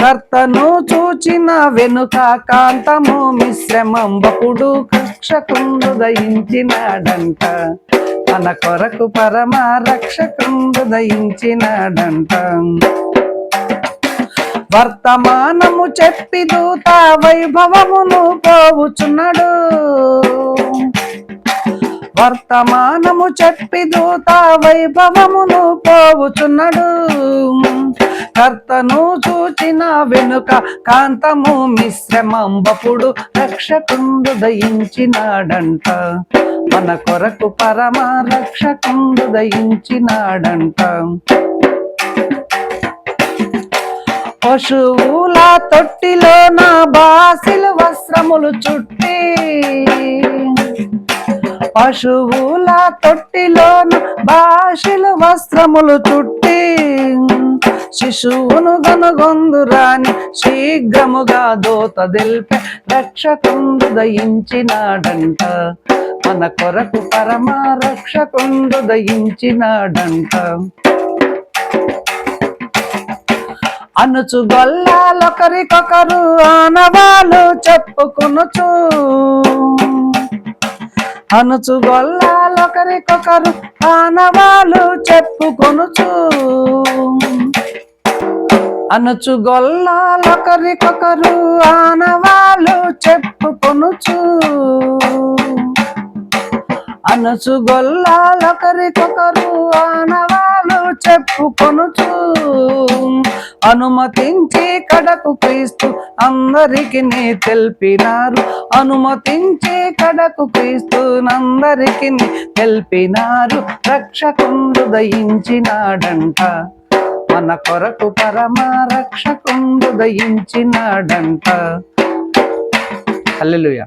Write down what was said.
కర్తను చూచిన వెనుక కాంతము మిశ్రమంబకుడు రక్షకుండు దయించినాడంట. మన కొరకు పరమ రక్షకుండు దయించినాడంట. వర్తమానము చెప్పి దూత వైభవమును పోవుచున్నాడు. వర్తమానము చెప్పి దూత వైభవమును పోవుచున్నాడు. కర్తను చూచిన వెనుక కాంతము మిశ్రమంబపుడు రక్షకుండు దయించినాడంట. మన కొరకు పరమ రక్షకుండు దయించినాడంట. పశువుల తొట్టిలో నా బాసిలు వస్త్రములు చుట్టి, పశువుల తొట్టిలోన బాసిలు వస్త్రములు చుట్టి, శిశువును గనుగొందురాని శీఘ్రముగా దూత దిల్పే రక్షకుండు దయించినాడంట. మన కొరకు పరమ రక్షకుండు దయించినాడంట. అనుచు గొల్లాలొకరికొకరు ఆనవాలు చెప్పుకొనుచు, అనుచు గొల్లాలొకరికొకరు ఆనవాలు చెప్పుకొనుచు, అనుచు గొల్లాలొకరికొకరు ఆనవాలు చెప్పుకొనుచు, అనుచు గొల్లాలొకరికొకరు ఆనవాలు చెప్పుకొనుచు, అనుమతించి కడకు క్రీస్తు అందరికి తెలిపినారు. అనుమతించి కడకు క్రీస్తు అందరికి తెలిపినారు. రక్షకుండు దయించినాడంట. మన కొరకు పరమ రక్షకుండు దయించినాడంట. హల్లెలూయా.